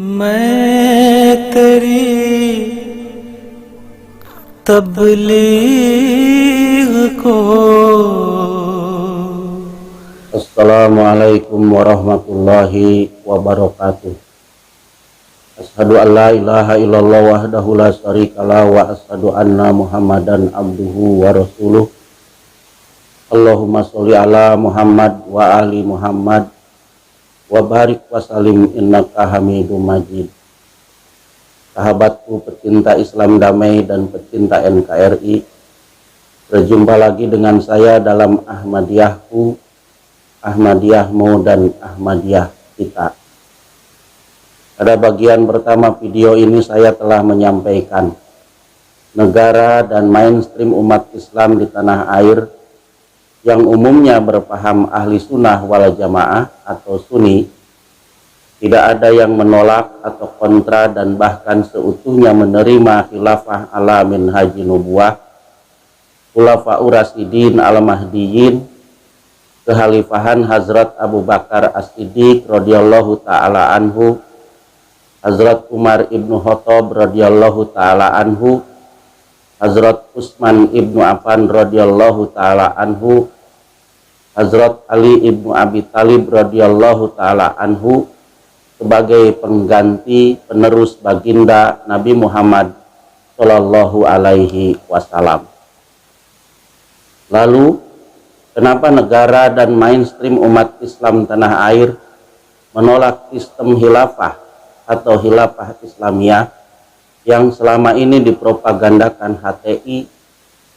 मैं तेरी तबलीग को। Assalamualaikum warahmatullahi wabarakatuh. Asyhadu an la ilaha illallah wahdahu la syarikalah wa asyhadu anna Muhammadan abduhu wa rasuluh. Allahumma sholli ala Muhammad wa ali Muhammad wa barik wa salim innaka Hamidum Majid. Sahabatku pecinta Islam damai dan pecinta NKRI, berjumpa lagi dengan saya dalam Ahmadiyahku, Ahmadiyahmu, dan Ahmadiyah kita. Pada bagian pertama video ini saya telah menyampaikan negara dan mainstream umat Islam di tanah air yang umumnya berpaham ahli sunnah wal jamaah atau sunni, tidak ada yang menolak atau kontra dan bahkan seutuhnya menerima khilafah ala minhaji nubuwah, khulafaur rasyidin al-mahdiyyin, kekhalifahan Hazrat Abu Bakar As-Siddiq radhiyallahu ta'ala anhu, Hazrat Umar ibnu Khattab radhiyallahu ta'ala anhu, Hazrat Utsman ibnu Affan radhiyallahu ta'ala anhu, Hazrat Ali ibnu Abi Thalib radhiyallahu ta'ala anhu, sebagai pengganti penerus baginda Nabi Muhammad sallallahu alaihi wasallam. Lalu, kenapa negara dan mainstream umat Islam tanah air menolak sistem khilafah atau khilafah Islamiyah yang selama ini dipropagandakan HTI,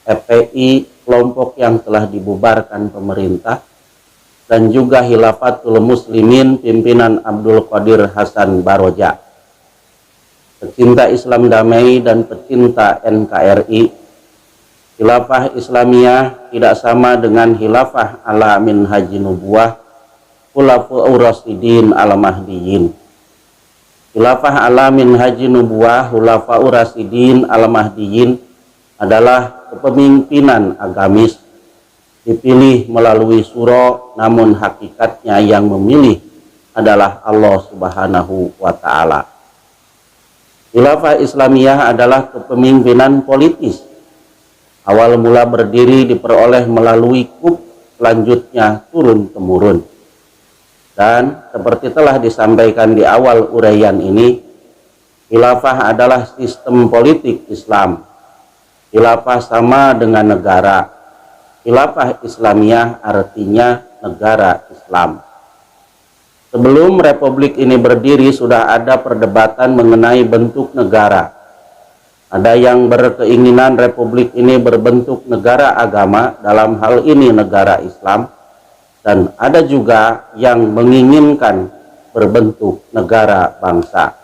FPI, kelompok yang telah dibubarkan pemerintah, dan juga Khilafatul Muslimin pimpinan Abdul Qadir Hasan Baroja. Pecinta Islam damai dan pecinta NKRI, khilafah Islamiyah tidak sama dengan khilafah ala minhaji nubuwah, khulafaur rasyidin al-mahdiyyin. Khilafah ala minhaji nubuwah, khulafaur rasyidin al-mahdiyyin adalah kepemimpinan agamis dipilih melalui suro, namun hakikatnya yang memilih adalah Allah Subhanahu wa Ta'ala. Khilafah Islamiyah adalah kepemimpinan politis. Awal mula berdiri diperoleh melalui kup, selanjutnya turun-temurun. Dan seperti telah disampaikan di awal uraian ini, khilafah adalah sistem politik Islam. Khilafah sama dengan negara. Khilafah Islamiyah artinya negara Islam. Sebelum republik ini berdiri sudah ada perdebatan mengenai bentuk negara. Ada yang berkeinginan republik ini berbentuk negara agama, dalam hal ini negara Islam, dan ada juga yang menginginkan berbentuk negara bangsa.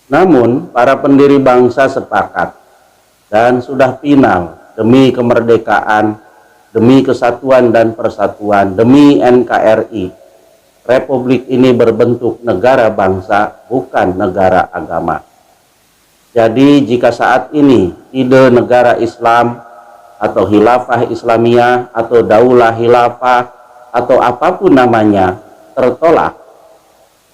Namun para pendiri bangsa sepakat dan sudah final demi kemerdekaan, demi kesatuan dan persatuan, demi NKRI, republik ini berbentuk negara bangsa, bukan negara agama. Jadi jika saat ini ide negara Islam atau khilafah Islamiyah atau daulah khilafah atau apapun namanya tertolak,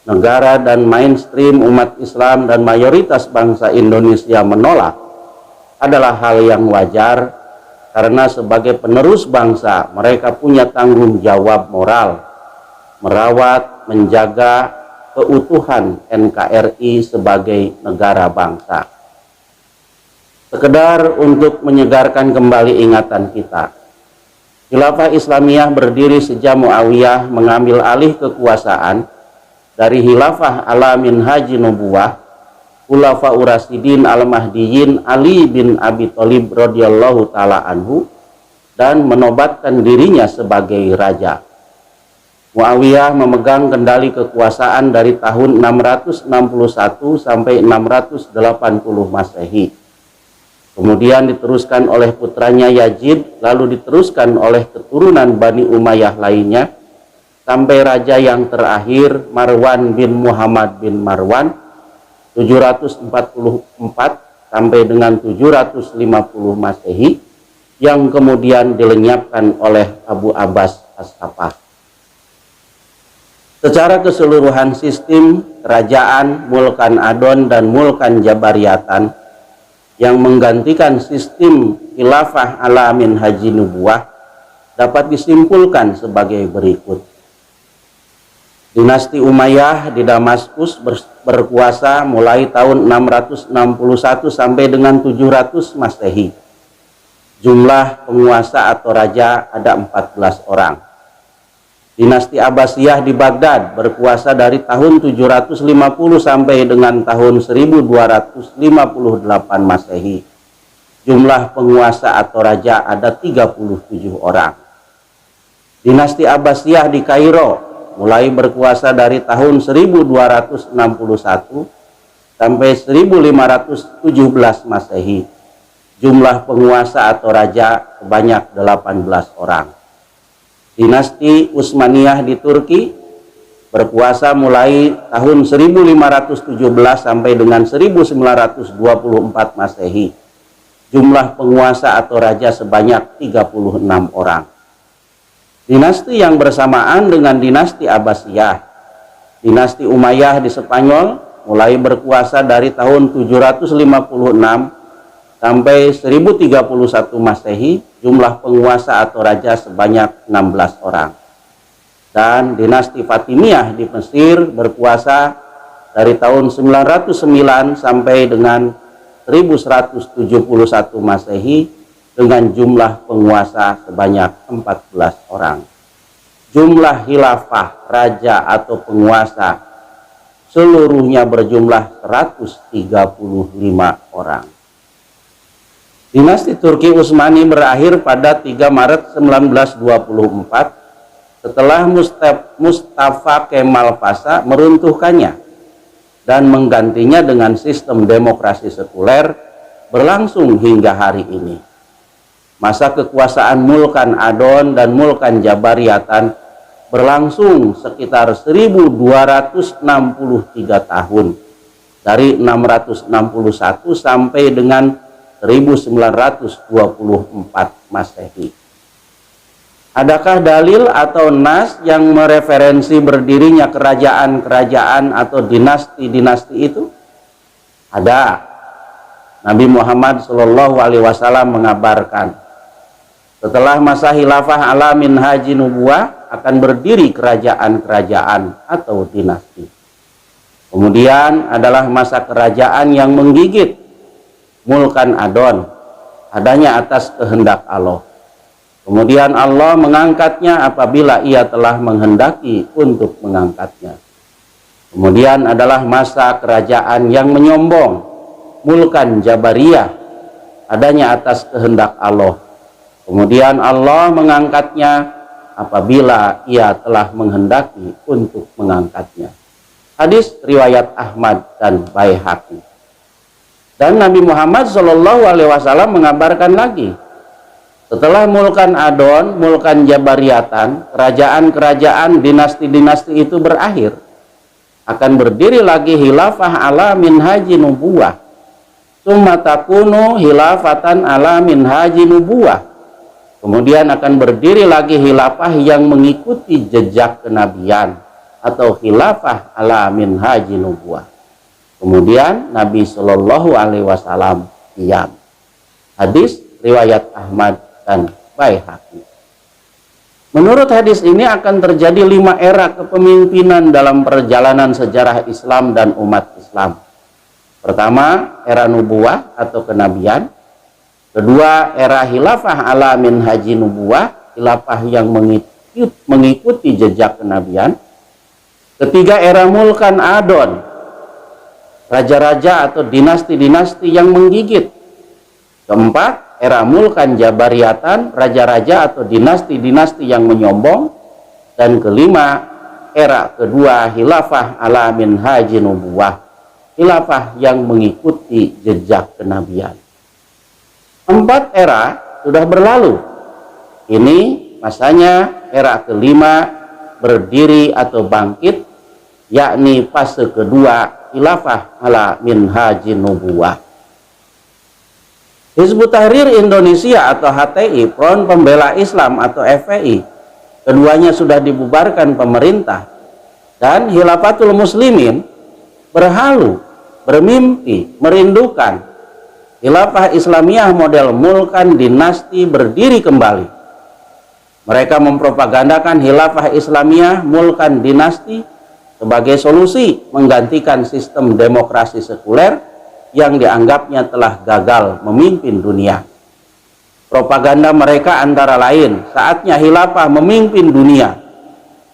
negara dan mainstream umat Islam dan mayoritas bangsa Indonesia menolak, adalah hal yang wajar, karena sebagai penerus bangsa mereka punya tanggung jawab moral merawat, menjaga keutuhan NKRI sebagai negara bangsa. Sekedar untuk menyegarkan kembali ingatan kita, khilafah Islamiyah berdiri sejak Muawiyah mengambil alih kekuasaan dari khilafah ala minhaji nubuwah, khulafaur rasyidin al-mahdiyyin Ali bin Abi Thalib radhiyallahu ta'ala anhu, dan menobatkan dirinya sebagai raja. Muawiyah memegang kendali kekuasaan dari tahun 661 sampai 680 Masehi. Kemudian diteruskan oleh putranya Yazid, lalu diteruskan oleh keturunan Bani Umayyah lainnya, sampai raja yang terakhir Marwan bin Muhammad bin Marwan 744 sampai dengan 750 Masehi, yang kemudian dilenyapkan oleh Abu Abbas As-Saffah. Secara keseluruhan sistem kerajaan Mulkan Adon dan Mulkan Jabariyatan yang menggantikan sistem khilafah ala minhaji nubuwah dapat disimpulkan sebagai berikut. Dinasti Umayyah di Damaskus berkuasa mulai tahun 661 sampai dengan 700 Masehi. Jumlah penguasa atau raja ada 14 orang. Dinasti Abbasiyah di Baghdad berkuasa dari tahun 750 sampai dengan tahun 1258 Masehi. Jumlah penguasa atau raja ada 37 orang. Dinasti Abbasiyah di Kairo mulai berkuasa dari tahun 1261 sampai 1517 Masehi. Jumlah penguasa atau raja sebanyak 18 orang. Dinasti Utsmaniyah di Turki berkuasa mulai tahun 1517 sampai dengan 1924 Masehi. Jumlah penguasa atau raja sebanyak 36 orang. Dinasti yang bersamaan dengan dinasti Abbasiyah, dinasti Umayyah di Spanyol mulai berkuasa dari tahun 756 sampai 1031 Masehi. Jumlah penguasa atau raja sebanyak 16 orang. Dan dinasti Fatimiyah di Mesir berkuasa dari tahun 909 sampai dengan 1171 Masehi dengan jumlah penguasa sebanyak 14 orang. Jumlah khilafah raja atau penguasa seluruhnya berjumlah 135 orang. Dinasti Turki Utsmani berakhir pada 3 Maret 1924 setelah Mustafa Kemal Pasha meruntuhkannya dan menggantinya dengan sistem demokrasi sekuler berlangsung hingga hari ini. Masa kekuasaan Mulkan Adon dan Mulkan Jabariyatan berlangsung sekitar 1263 tahun, dari 661 sampai dengan 1924 Masehi. Adakah dalil atau nas yang mereferensi berdirinya kerajaan-kerajaan atau dinasti-dinasti itu? Ada. Nabi Muhammad SAW mengabarkan, setelah masa khilafah ala minhaji nubuwah akan berdiri kerajaan-kerajaan atau dinasti. Kemudian adalah masa kerajaan yang menggigit Mulkan Adon, adanya atas kehendak Allah. Kemudian Allah mengangkatnya apabila ia telah menghendaki untuk mengangkatnya. Kemudian adalah masa kerajaan yang menyombong, Mulkan Jabariyah, adanya atas kehendak Allah. Kemudian Allah mengangkatnya apabila ia telah menghendaki untuk mengangkatnya. Hadis riwayat Ahmad dan Baihaqi. Dan Nabi Muhammad SAW mengabarkan lagi, setelah Mulkan Adon, Mulkan Jabariyatan, kerajaan-kerajaan dinasti-dinasti itu berakhir, akan berdiri lagi khilafah ala minhaji nubuwah. Summa takunu khilafatan ala minhaji nubuwah. Kemudian akan berdiri lagi khilafah yang mengikuti jejak kenabian atau khilafah ala minhaji nubuwah. Kemudian Nabi SAW diam. Hadis riwayat Ahmad dan Baihaqi. Menurut hadis ini akan terjadi 5 era kepemimpinan dalam perjalanan sejarah Islam dan umat Islam. Pertama, era nubuwah atau kenabian. Kedua, era khilafah ala minhaji nubuwah, khilafah yang mengikuti jejak kenabian. Ketiga, era Mulkan Adon, raja-raja atau dinasti-dinasti yang menggigit. Keempat, era Mulkan Jabariyatan, raja-raja atau dinasti-dinasti yang menyombong. Dan kelima, era kedua khilafah ala minhaji nubuwah, khilafah yang mengikuti jejak kenabian. 4 era sudah berlalu. Ini masanya era kelima berdiri atau bangkit, yakni fase kedua khilafah ala minhaji nubuwah. Hizbut Tahrir Indonesia atau HTI, Front Pembela Islam atau FPI, keduanya sudah dibubarkan pemerintah Dan Khilafatul Muslimin berhalu, bermimpi, merindukan Khilafah Islamiyah model mulkan dinasti berdiri kembali. Mereka mempropagandakan Khilafah Islamiyah mulkan dinasti sebagai solusi menggantikan sistem demokrasi sekuler yang dianggapnya telah gagal memimpin dunia. Propaganda mereka antara lain, saatnya khilafah memimpin dunia.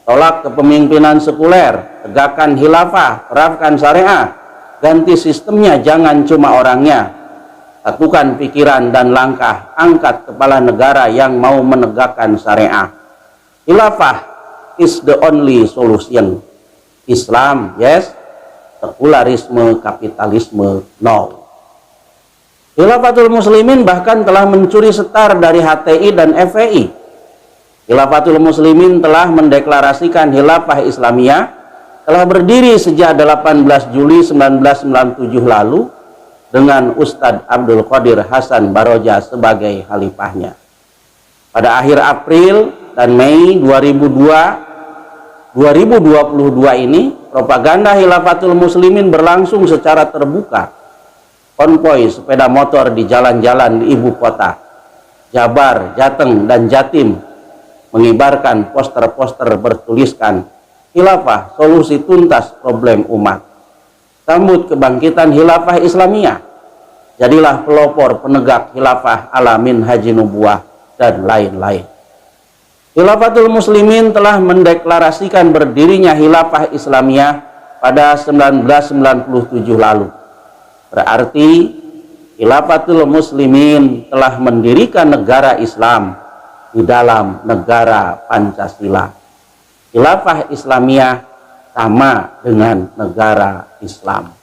Tolak kepemimpinan sekuler, tegakkan khilafah, terapkan syariah, ganti sistemnya, jangan cuma orangnya. Satukan pikiran dan langkah, angkat kepala negara yang mau menegakkan syariah. Khilafah is the only solution. Islam, yes. Sekularisme, kapitalisme, no. Khilafatul Muslimin bahkan telah mencuri setar dari HTI dan FPI. Khilafatul Muslimin telah mendeklarasikan Khilafah Islamiyah telah berdiri sejak 18 Juli 1997 lalu dengan Ustadz Abdul Qadir Hasan Baroja sebagai khalifahnya. Pada akhir April dan Mei 2022 ini, propaganda Khilafatul Muslimin berlangsung secara terbuka. Konvoi sepeda motor di jalan-jalan di ibu kota, Jabar, Jateng, dan Jatim, mengibarkan poster-poster bertuliskan Khilafah, solusi tuntas problem umat. Sambut kebangkitan Khilafah Islamiyah. Jadilah pelopor penegak Khilafah ala minhaji nubuwah, dan lain-lain. Khilafatul Muslimin telah mendeklarasikan berdirinya Khilafah Islamiyah pada 1997 lalu. Berarti Khilafatul Muslimin telah mendirikan negara Islam di dalam negara Pancasila. Khilafah Islamiyah sama dengan negara Islam.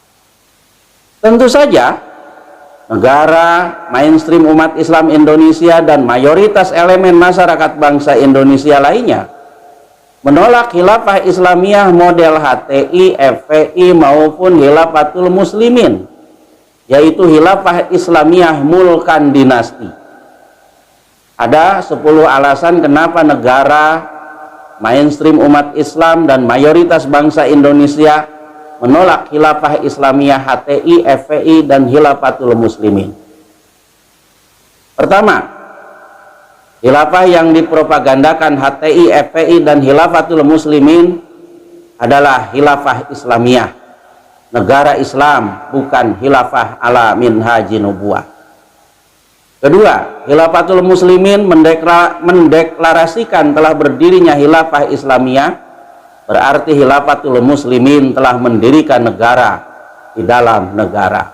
Tentu saja negara mainstream umat Islam Indonesia dan mayoritas elemen masyarakat bangsa Indonesia lainnya menolak Khilafah Islamiyah model HTI, FPI maupun Khilafatul Muslimin, yaitu Khilafah Islamiyah mulkan dinasti. Ada 10 alasan kenapa negara mainstream umat Islam dan mayoritas bangsa Indonesia menolak Khilafah Islamiyah HTI, FPI, dan Khilafatul Muslimin. Pertama, khilafah yang dipropagandakan HTI, FPI, dan Khilafatul Muslimin adalah Khilafah Islamiyah, negara Islam, bukan khilafah ala minhaji nubuwah. Kedua, Khilafatul Muslimin mendeklarasikan telah berdirinya Khilafah Islamiyah, berarti Khilafatul Muslimin telah mendirikan negara di dalam negara.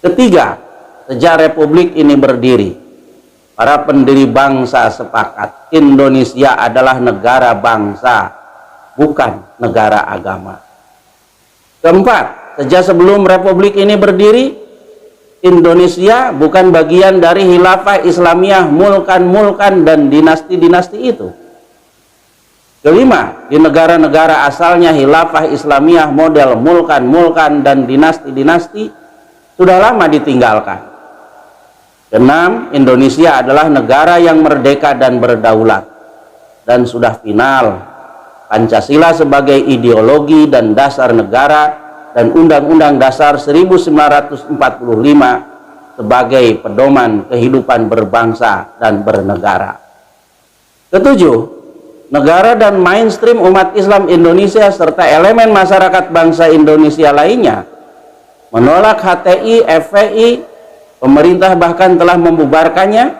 Ketiga, sejak Republik ini berdiri, para pendiri bangsa sepakat Indonesia adalah negara bangsa, bukan negara agama. Keempat, sejak sebelum Republik ini berdiri, Indonesia bukan bagian dari Khilafah Islamiyah mulkan-mulkan dan dinasti-dinasti itu. Kelima, di negara-negara asalnya Khilafah Islamiyah model mulkan-mulkan dan dinasti-dinasti sudah lama ditinggalkan. Keenam, Indonesia adalah negara yang merdeka dan berdaulat, dan sudah final Pancasila sebagai ideologi dan dasar negara dan Undang-Undang Dasar 1945 sebagai pedoman kehidupan berbangsa dan bernegara. Ketujuh, negara dan mainstream umat Islam Indonesia serta elemen masyarakat bangsa Indonesia lainnya menolak HTI, FPI. Pemerintah bahkan telah membubarkannya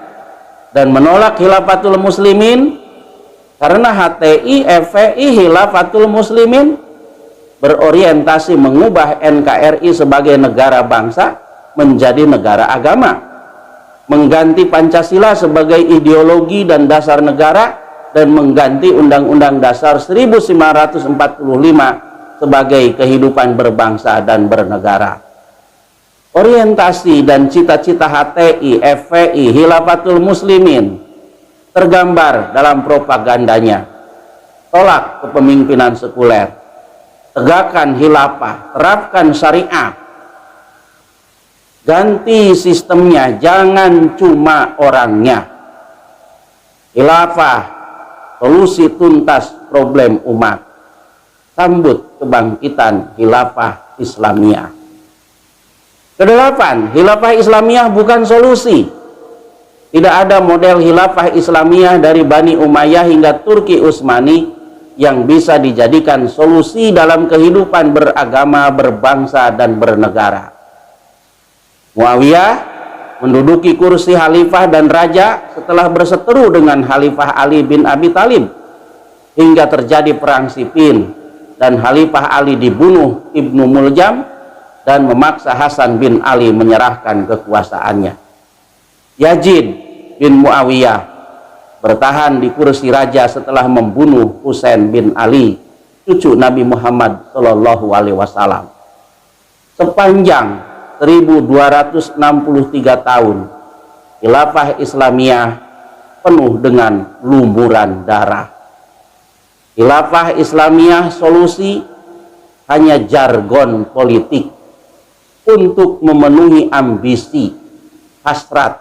dan menolak Khilafatul Muslimin karena HTI, FPI, Khilafatul Muslimin berorientasi mengubah NKRI sebagai negara bangsa menjadi negara agama, mengganti Pancasila sebagai ideologi dan dasar negara, dan mengganti Undang-Undang Dasar 1945 sebagai kehidupan berbangsa dan bernegara. Orientasi dan cita-cita HTI, FPI, Khilafatul Muslimin tergambar dalam propagandanya. Tolak kepemimpinan sekuler, tegakkan khilafah, terapkan syariah, ganti sistemnya, jangan cuma orangnya. Khilafah, solusi tuntas problem umat. sambut kebangkitan khilafah Islamiyah. Kedelapan, khilafah Islamiyah bukan solusi. Tidak ada model khilafah Islamiyah dari Bani Umayyah hingga Turki Utsmani yang bisa dijadikan solusi dalam kehidupan beragama, berbangsa, dan bernegara. Muawiyah menduduki kursi khalifah dan raja setelah berseteru dengan Khalifah Ali bin Abi Thalib hingga terjadi perang Siffin dan Khalifah Ali dibunuh Ibnu Muljam dan memaksa Hasan bin Ali menyerahkan kekuasaannya. Yazid bin Muawiyah bertahan di kursi raja setelah membunuh Husain bin Ali, cucu Nabi Muhammad SAW. Sepanjang 1263 tahun, khilafah Islamiyah penuh dengan lumuran darah. Khilafah Islamiyah solusi hanya jargon politik untuk memenuhi ambisi, hasrat,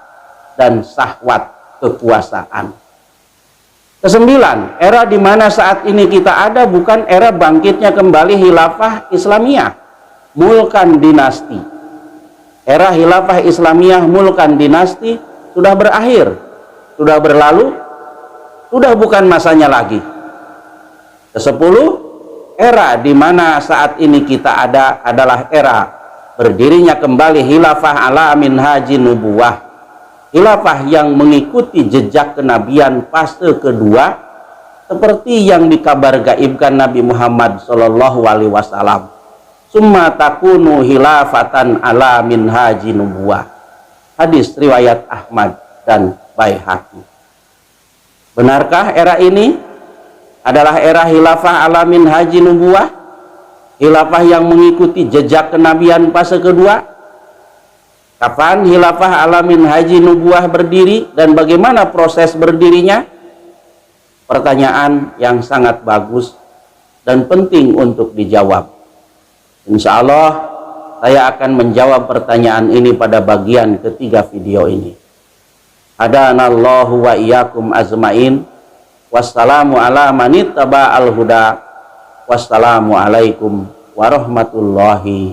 dan syahwat kekuasaan. Kesembilan, era di mana saat ini kita ada bukan era bangkitnya kembali khilafah Islamiyah, mulkan dinasti. Era khilafah Islamiyah mulkan dinasti sudah berakhir, sudah berlalu, sudah bukan masanya lagi. Kesepuluh, era di mana saat ini kita ada adalah era berdirinya kembali khilafah ala minhaji nubuwah, khilafah yang mengikuti jejak kenabian fase kedua seperti yang dikabar gaibkan Nabi Muhammad SAW. Summa takunu khilafatan ala minhaji nubuwah. Hadis riwayat Ahmad dan Baihaqi. Benarkah era ini adalah era khilafah ala minhaji nubuwah, khilafah yang mengikuti jejak kenabian fase kedua? Kapan khilafah ala minhaji nubuwah berdiri dan bagaimana proses berdirinya? Pertanyaan yang sangat bagus dan penting untuk dijawab. Insya Allah saya akan menjawab pertanyaan ini pada bagian ketiga video ini. Hadanallahu wa iyyakum azmain. Wassalamu ala manittaba'al huda. Wassalamu alaikum warahmatullahi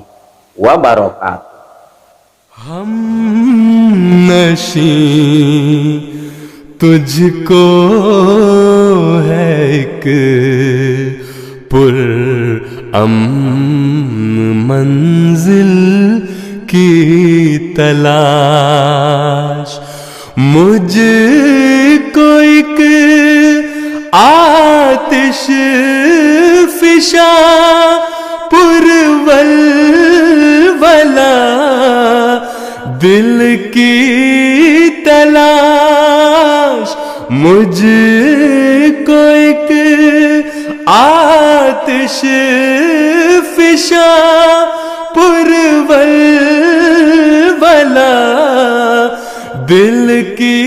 wabarakatuh. हम नशी तुझको है एक मंजिल की तलाश, मुझको एक आतिश फिशा पुरवलवला दिल की तलाश, मुझको एक आतिश फिशा पुरवलवला दिल की